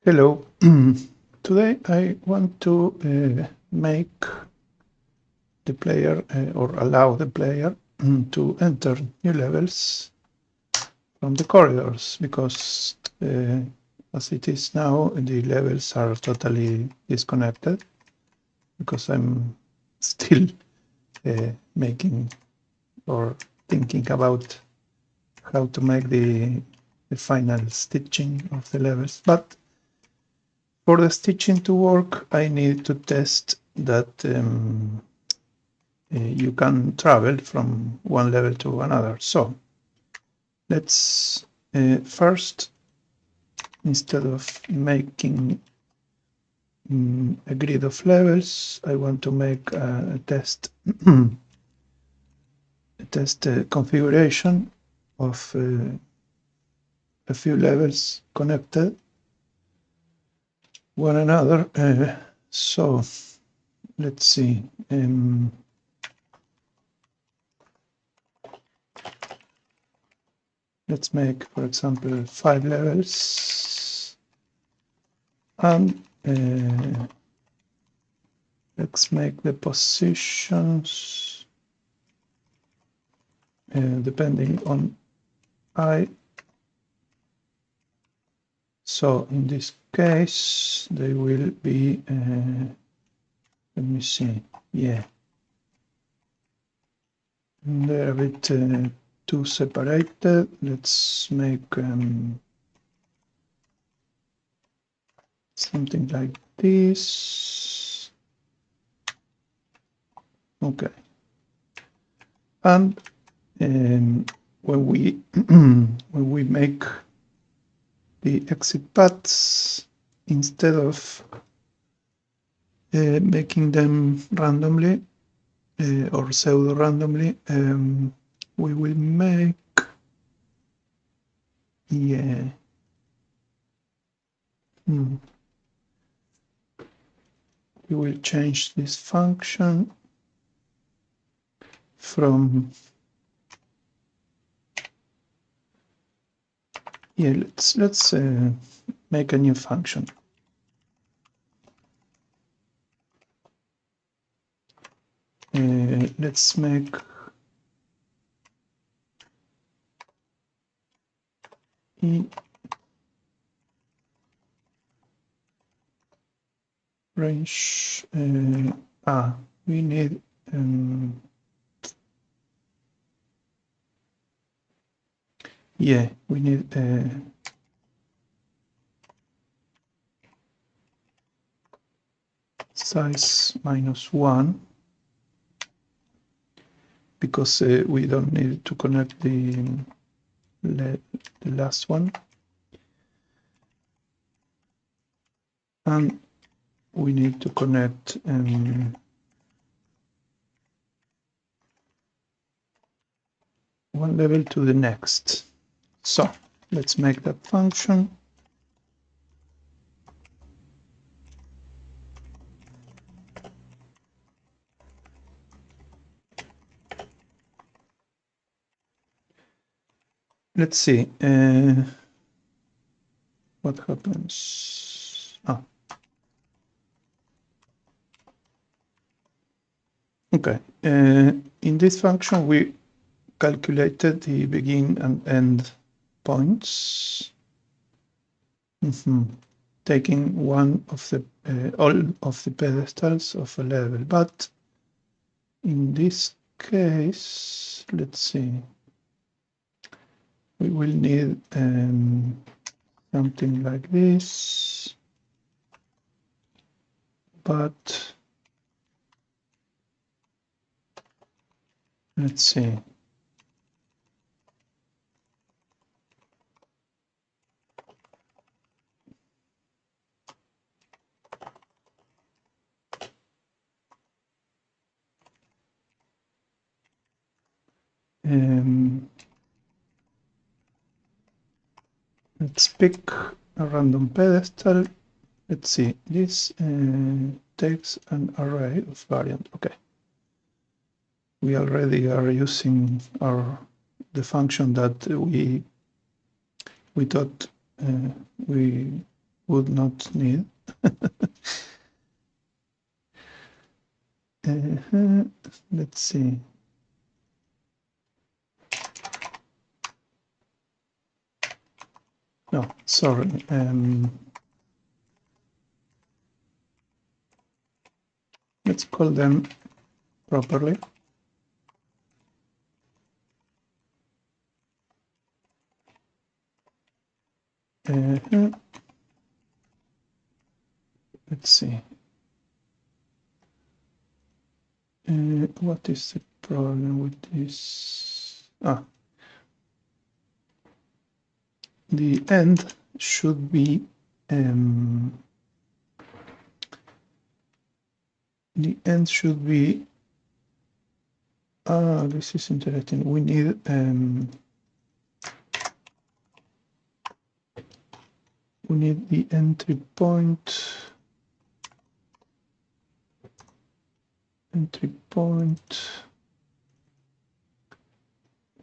Hello. Today I want to make the player or allow the player to enter new levels from the corridors, because as it is now, the levels are totally disconnected, because I'm still making or thinking about how to make the final stitching of the levels. But for the stitching to work, I need to test that you can travel from one level to another. So let's first, instead of making a grid of levels, I want to make a test configuration of a few levels connected one another. So let's see. Let's make, for example, 5 levels, and let's make the positions depending on I. So in this case, they will be, let me see, yeah, they're a bit too separated. Let's make something like this. Okay. And when we make the exit paths, instead of making them randomly or pseudo randomly, we will make, yeah, we will change this function from, yeah, let's make a new function. Let's make range. We need yeah, we need size -1, because we don't need to connect the last one, and we need to connect one level to the next. So let's make that function. Let's see what happens. Okay. In this function, we calculated the begin and end points, taking one of the all of the pedestals of a level. But in this case, let's see, we will need something like this, but let's see. Let's pick a random pedestal. Let's see, this takes an array of variant. Okay. We already are using the function that we thought we would not need. Let's see. No, sorry. Let's call them properly. Let's see. What is the problem with this? The end should be this is interesting. We need the entry point.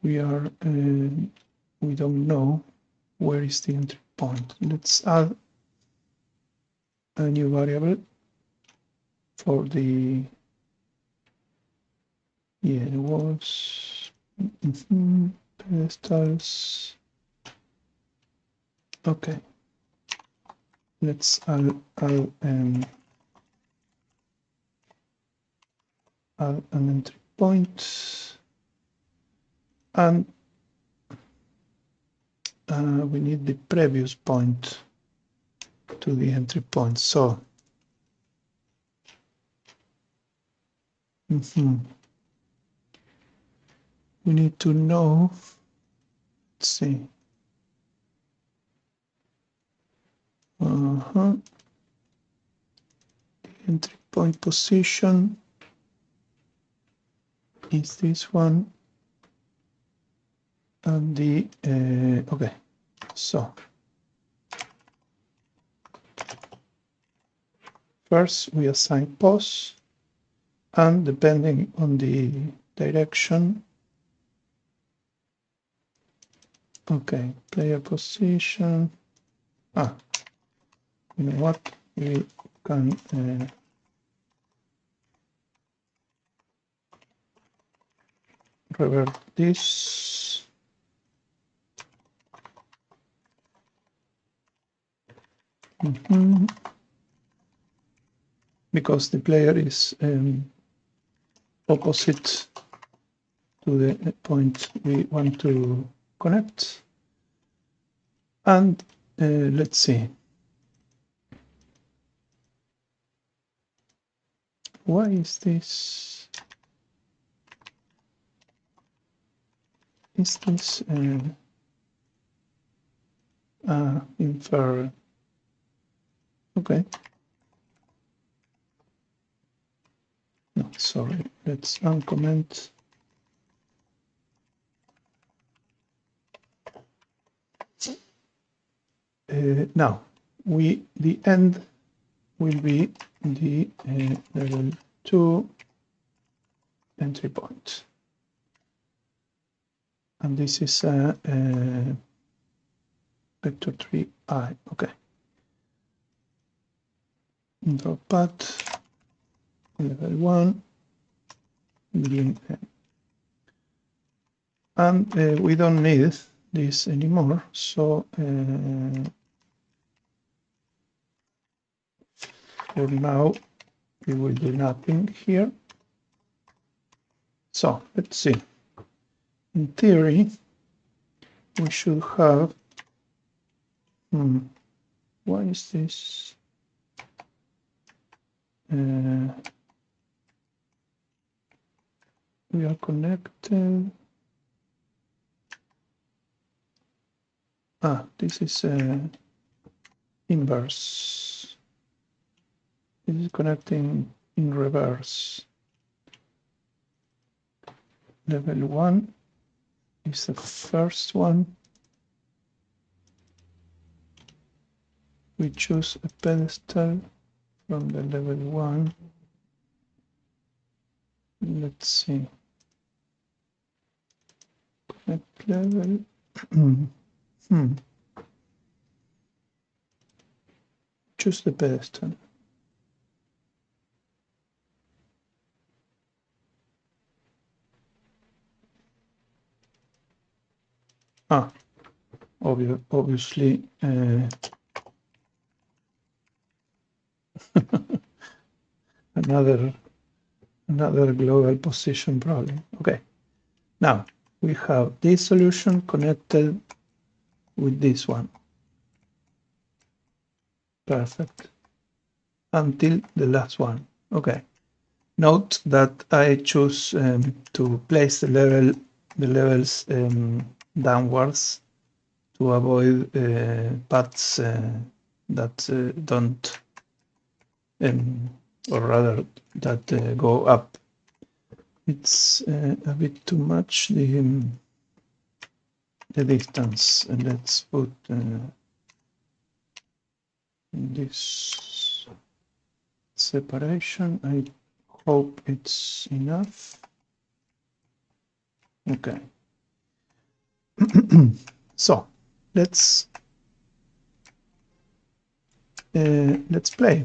We don't know where is the entry point. Let's add a new variable for the walls, pedestals. Okay, let's add an entry point, and we need the previous point to the entry point. So we need to know, let's see, the entry point position is this one, and the okay, so first we assign pos, and depending on the direction, okay, player position, you know what, we can revert this. Because the player is opposite to the point we want to connect. And let's see. Why is this? Is this infer? Okay. No, sorry. Let's uncomment. Now, the end will be the level 2 entry point. And this is a vector 3i. Okay. Drop path, level 1, begin end. And we don't need this anymore, so for now we will do nothing here. So let's see. In theory, we should have. Why is this? We are connected. This is inverse. This is connecting in reverse. Level 1 is the first one. We choose a pedestal from the level 1. Let's see. Connect level. choose the pedestal. Obviously another global position problem. Okay, now we have this solution connected with this one. Perfect. Until the last one. Okay. Note that I choose to place the levels downwards to avoid paths that don't, or rather that go up. It's a bit too much, the distance. And let's put this separation. I hope it's enough. Okay. So let's play.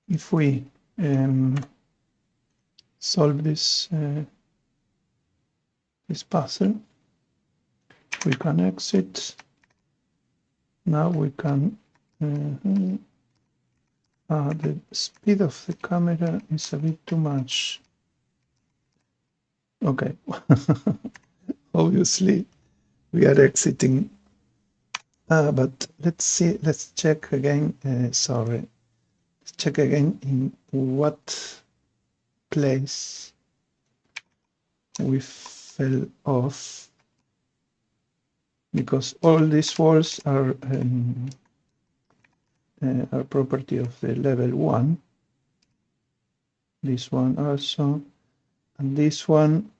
If we solve this puzzle, we can exit. Now we can the speed of the camera is a bit too much. Okay. Obviously we are exiting, but let's see, let's check again. Sorry, let's check again in what place we fell off, because all these walls are property of the level 1. This one also, and this one.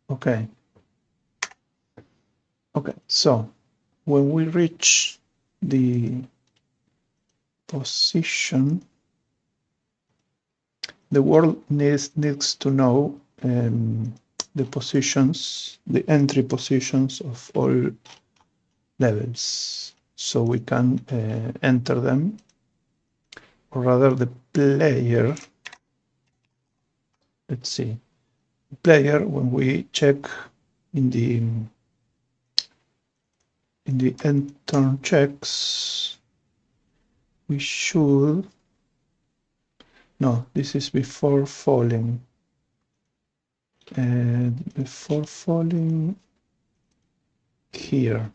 Okay. Okay, so when we reach the position, the world needs to know the positions, the entry positions of all levels, so we can enter them, or rather the player. Let's see, player, when we check in the enter checks, we should, no, this is before falling. Before falling here,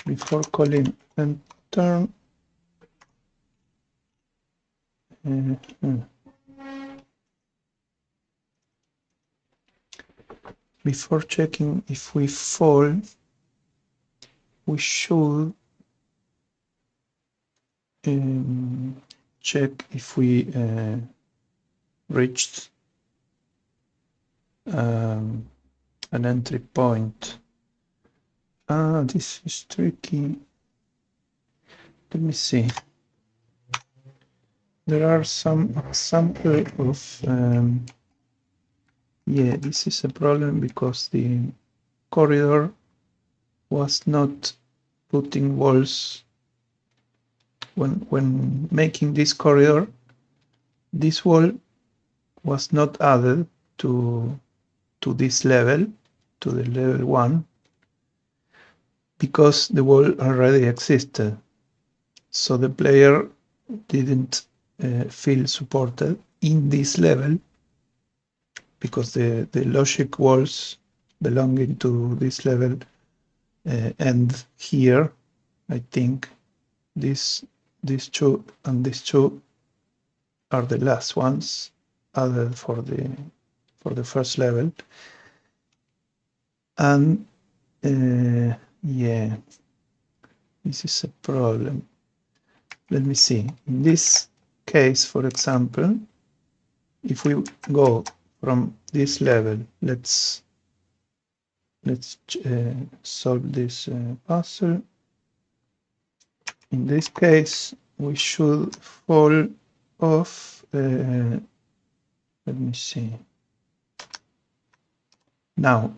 before calling enter, before checking if we fall, we should check if we reached an entry point. This is tricky. Let me see. There are some example of yeah, this is a problem because the corridor was not putting walls. When making this corridor, this wall was not added to this level, to the level 1, because the wall already existed. So the player didn't feel supported in this level, because the logic walls belonging to this level end here. I think these two and these two are the last ones added for the first level. And yeah, this is a problem. Let me see. In this case, for example, if we go from this level, let's solve this puzzle. In this case, we should fall off. Let me see. Now,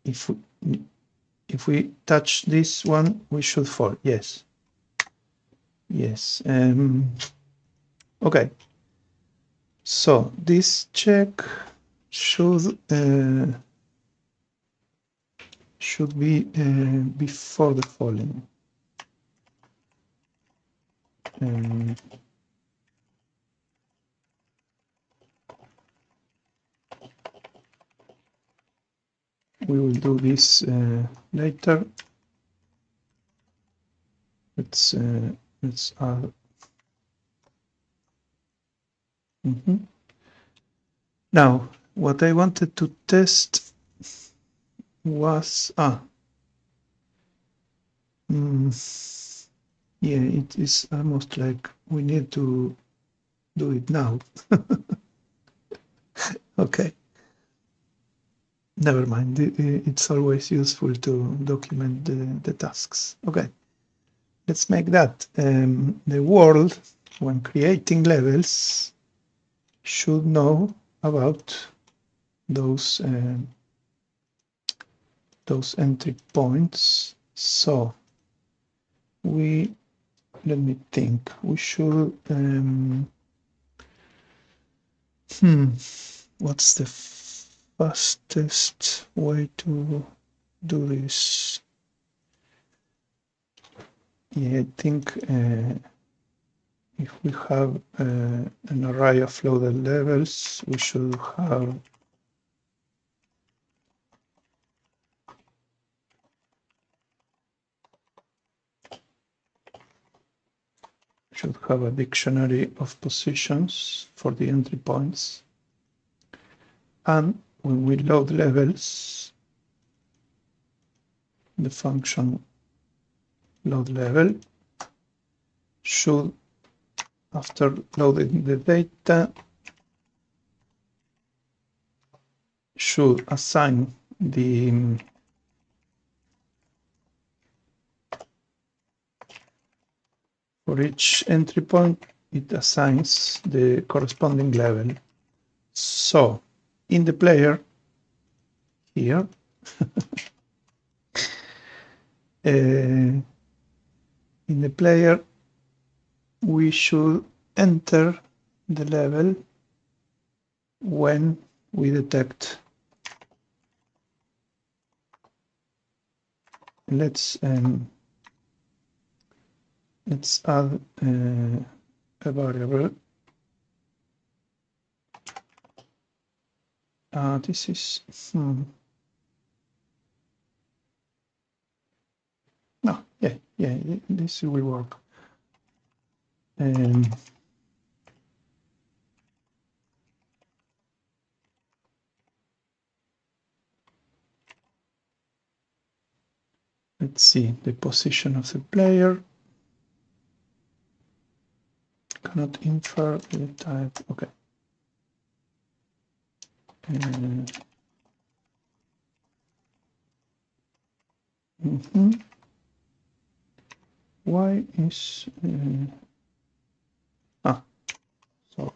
if we, if we touch this one, we should fall. Yes. Yes. Okay. So this check should be before the falling. We will do this later. Let's add. Now, what I wanted to test was yeah, it is almost like we need to do it now. Okay, never mind. It's always useful to document the tasks. Okay, let's make that. The world, when creating levels, should know about those entry points. So let me think. We should what's the fastest way to do this? Yeah, I think if we have an array of loaded levels, we should have a dictionary of positions for the entry points. And when we load levels, the function load level should, after loading the data, should assign the for each entry point, it assigns the corresponding level. So in the player here, in the player, we should enter the level when we detect. Let's add a variable. This is no, yeah, this will work. Let's see the position of the player. Cannot infer the type. Okay. Why is sorry.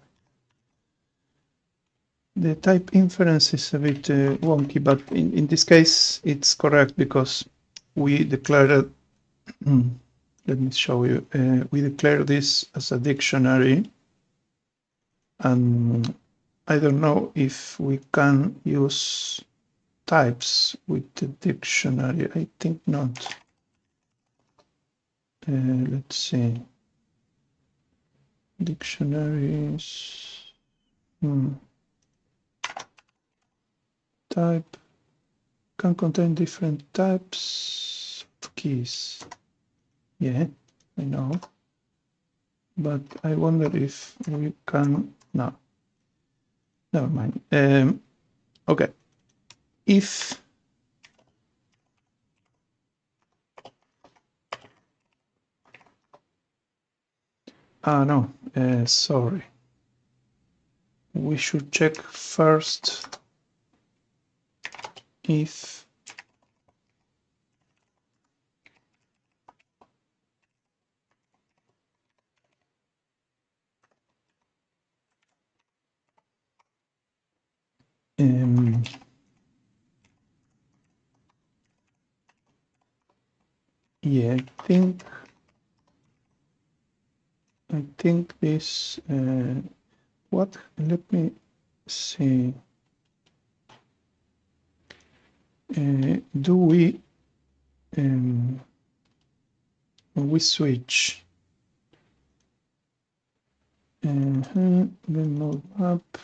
The type inference is a bit wonky, but in this case it's correct because we declared. Let me show you. We declare this as a dictionary, and I don't know if we can use types with the dictionary. I think not. Let's see. Dictionaries. Type can contain different types of keys. Yeah, I know. But I wonder if we can. No. Never mind. Okay. If no, sorry. We should check first if Yeah, I think this what, let me see, do we when we switch the node map,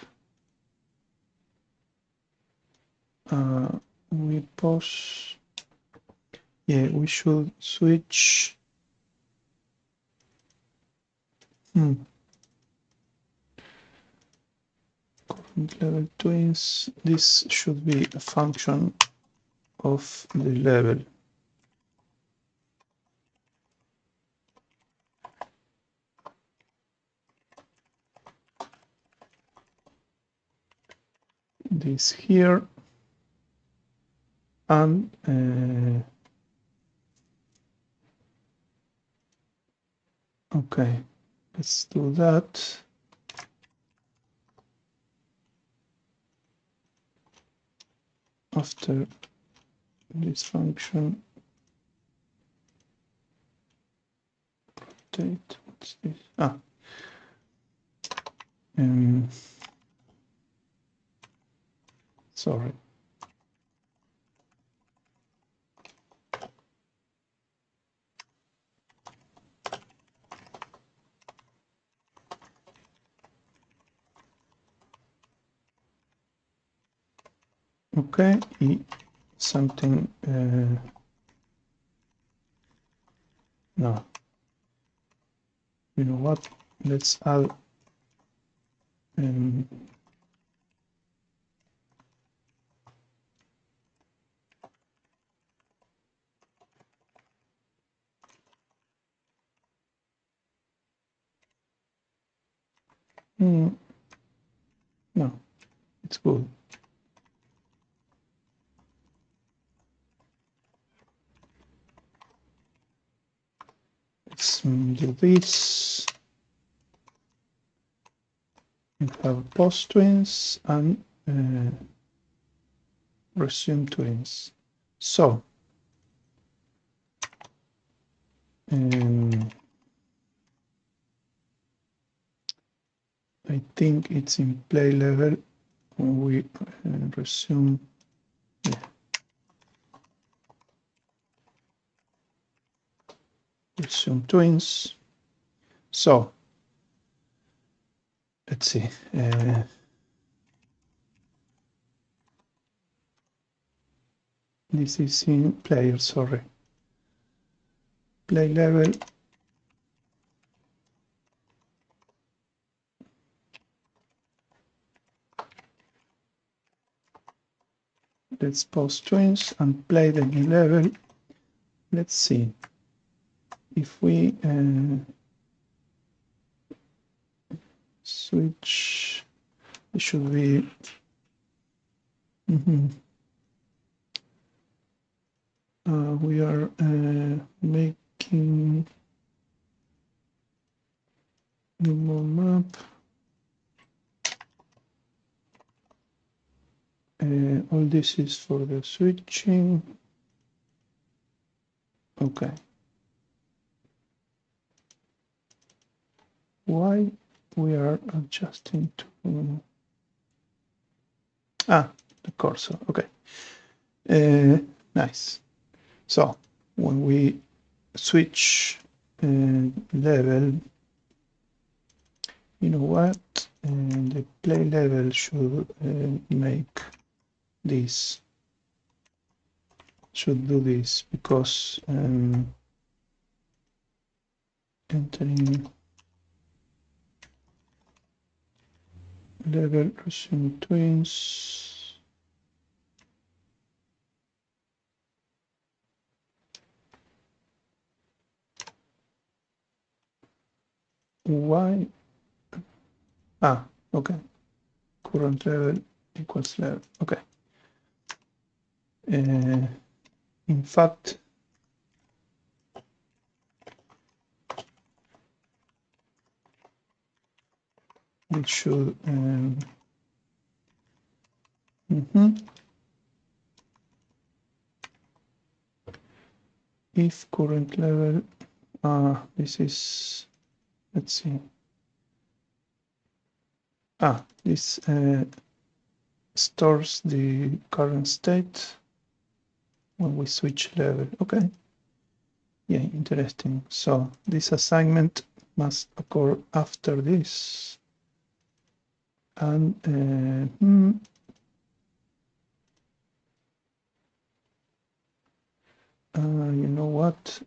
we pause, yeah, we should switch current level twins. This should be a function of the level. This here, and okay, let's do that. After this function, rotate, what's this? Sorry. Okay, something, no, you know what, let's add no, it's good. Let's do this. We have post twins and resume twins. So I think it's in play level when we resume. Yeah. Resume twins. So let's see. This is in player, sorry. Play level. Let's post twins and play the new level. Let's see if we switch. It should be. We are making new map. All this is for the switching. Okay. Why we are adjusting to the cursor? Okay. Nice. So when we switch level, you know what? The play level should make this. Should do this because entering level resume twins. Why? Okay. Current level equals level. Okay. In fact, it should. if current level, this is, let's see, this stores the current state when we switch level. Okay, yeah, interesting. So this assignment must occur after this, and you know what,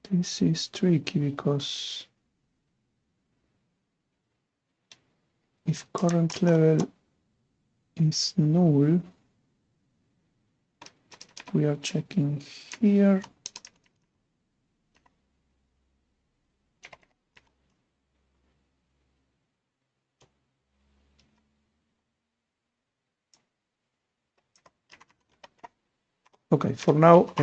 this is tricky, because if current level is null, we are checking here. Okay, for now,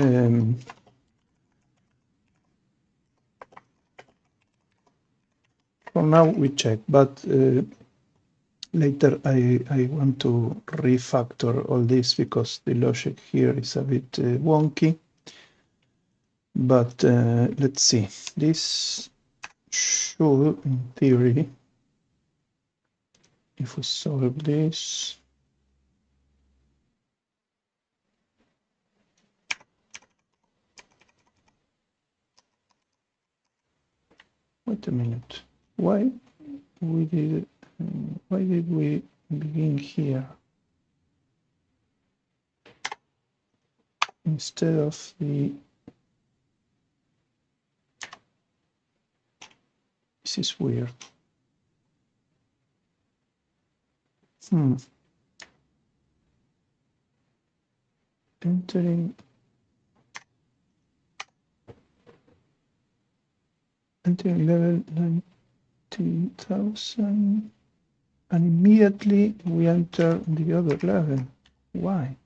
we check, but later I want to refactor all this, because the logic here is a bit wonky. But let's see, this should, in theory, if we solve this, wait a minute, why did we begin here instead of the, this is weird. Entering level 90,000, and immediately we enter the other level. Why?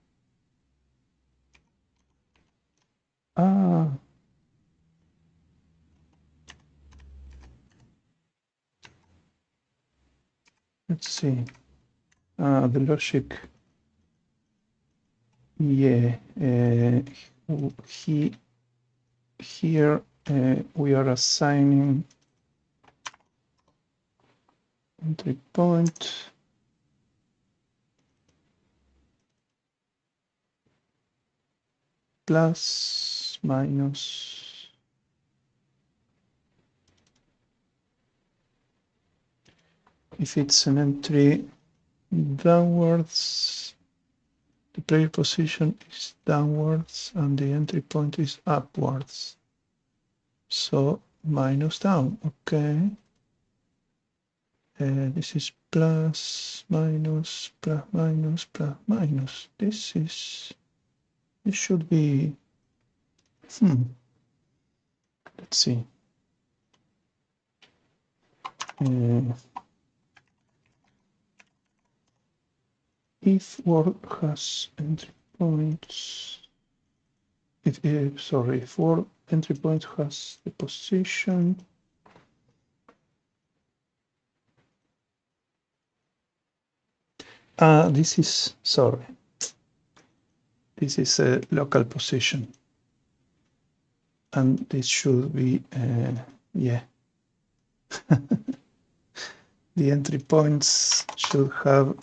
Let's see. The logic. Yeah. Here we are assigning entry point plus minus if it's an entry downwards, the player position is downwards and the entry point is upwards, so minus down. Okay, this is plus minus plus minus plus minus. This should be, let's see, if word has entry points, if word entry point has the position, this is, sorry, this is a local position, and this should be, yeah, the entry points should have,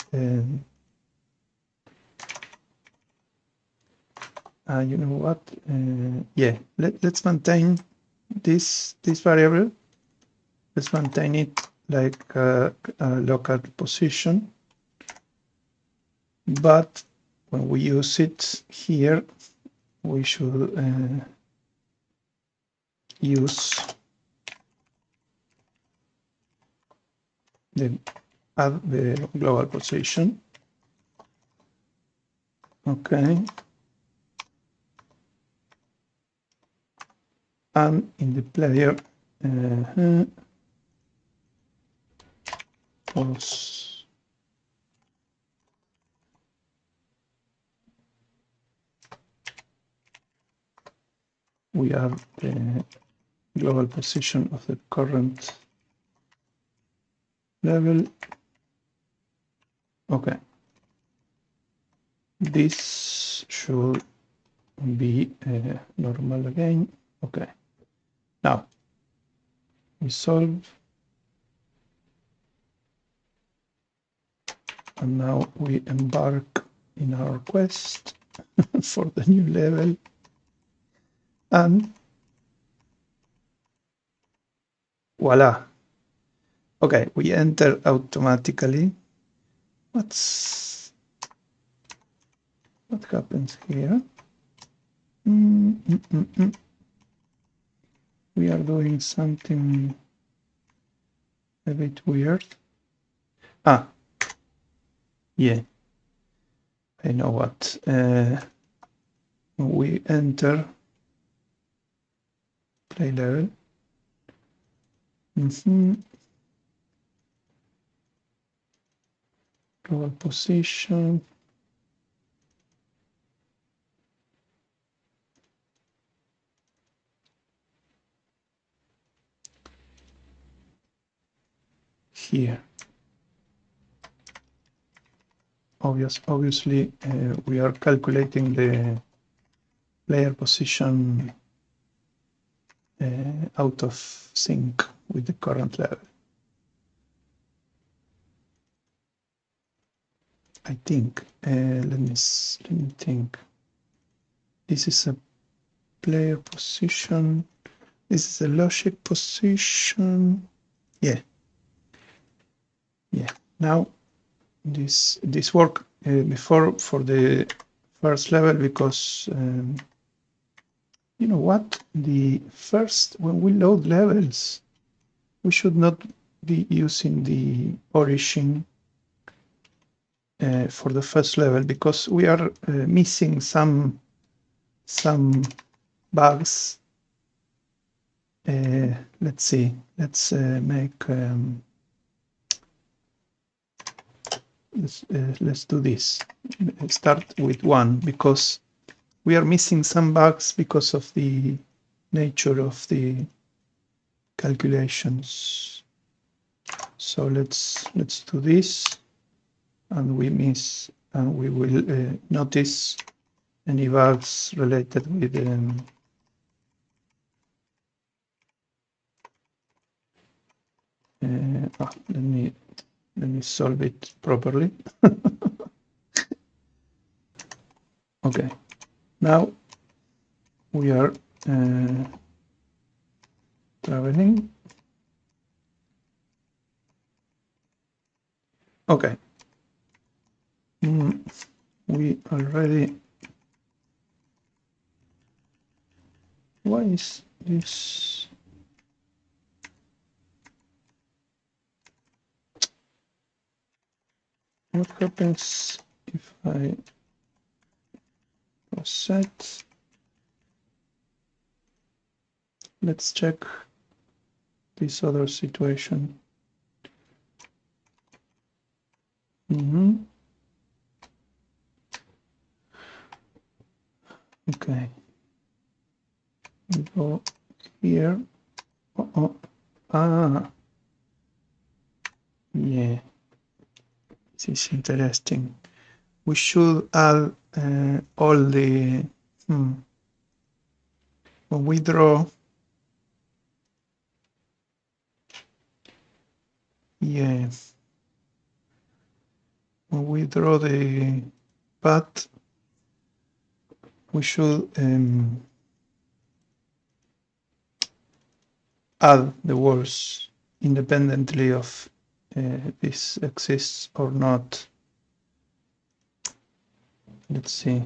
you know what, yeah, let's maintain this variable. Let's maintain it like a local position, but when we use it here, we should use add the global position. Okay, and in the player, we have the global position of the current level. Okay, this should be normal again. Okay. Now we solve, and now we embark in our quest for the new level, and voila. Okay, we enter automatically. What happens here? We are doing something a bit weird. Yeah, I know what. We enter play level. Global position. Here. Obviously, we are calculating the player position out of sync with the current level. I think. Let me think. This is a player position. This is a logic position. Yeah. Now this worked before for the first level because you know what? When we load levels, we should not be using the origin for the first level because we are missing some bugs. Let's see. Let's make. Let's do this. Start with 1 because we are missing some bugs because of the nature of the calculations. So let's do this, and we will notice any bugs related with let me solve it properly. Okay, now we are traveling. Okay, we already. Why is this? What happens if I set? Let's check this other situation. Okay. We go here. Yeah. This is interesting. We should add all the when we draw. Yeah. When we draw the path, we should add the walls independently of this exists or not. Let's see.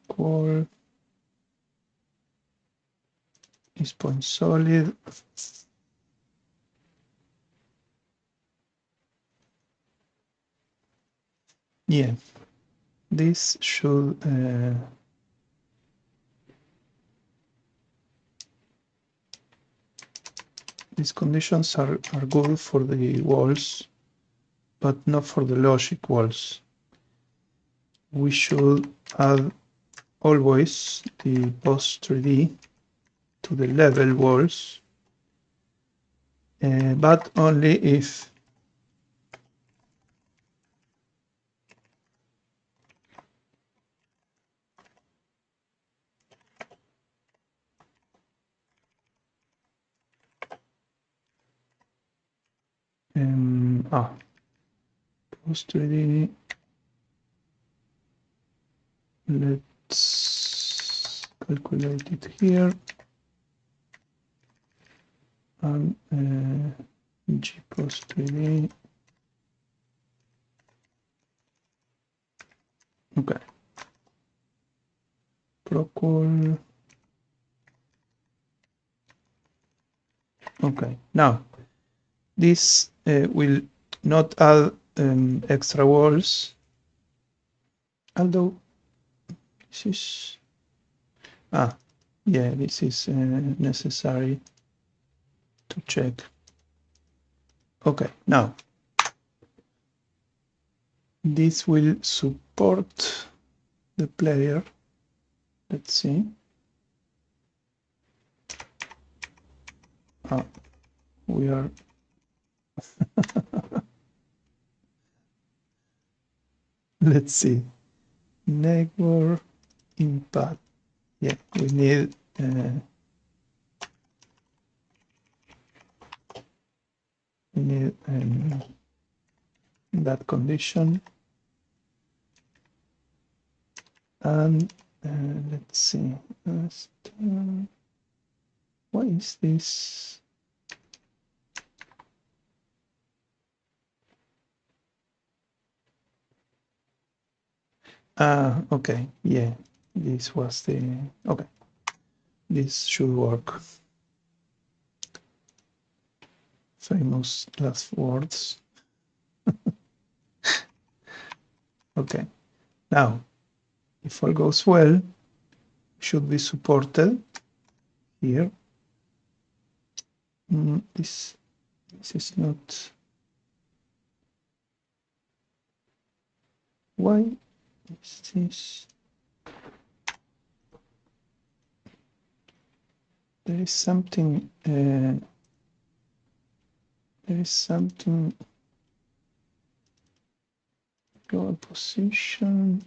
Core is point solid. Yeah, this should these conditions are good for the walls, but not for the logic walls. We should add always the post 3D to the level walls, but only if post 3D. Let's calculate it here. And G post 3D. Okay. Procul. Okay. Now, this will not add extra walls, although this is this is necessary to check. Okay, now this will support the player. Let's see. We are let's see. Neighbor impact. Yeah, we need that condition. And let's see. What is this? Okay, yeah, this was the, okay, this should work. Famous last words. Okay, now, if all goes well, should be supported here. This is not, why is this? There is something global position,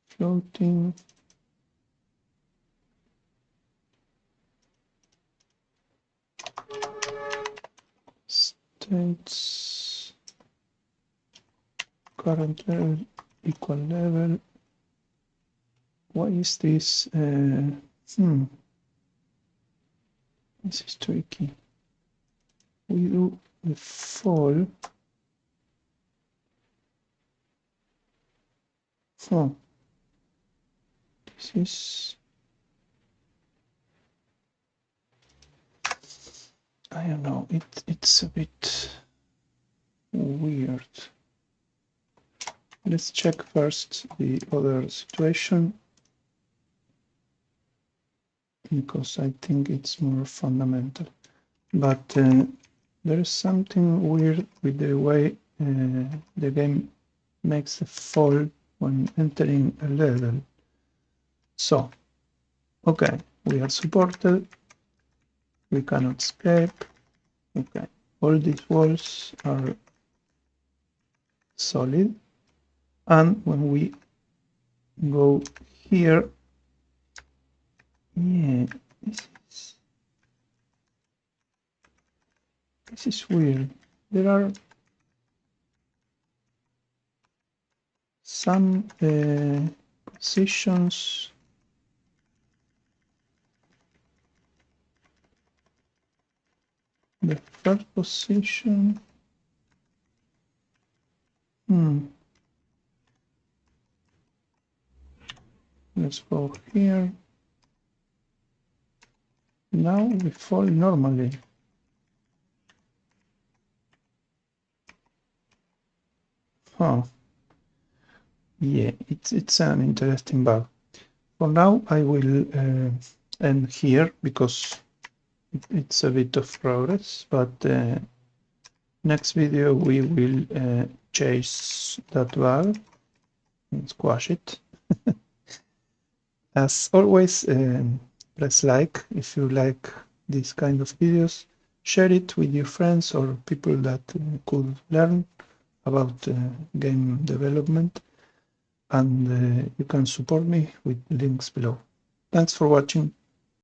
floating, states, current level, equal level. What is this? This is tricky. We do the fall. This is, I don't know, it's a bit weird. Let's check first the other situation, because I think it's more fundamental. But there is something weird with the way the game makes a fall when entering a level. So, okay, we are supported. We cannot escape. Okay, all these walls are solid. And when we go here, yeah, this is weird. There are some positions the first position. Let's go here. Now we fall normally. Yeah, it's an interesting bug. For now, I will end here because it's a bit of progress, but next video we will chase that bug and squash it. As always, press like if you like these kind of videos, share it with your friends or people that could learn about game development, and you can support me with links below. Thanks for watching.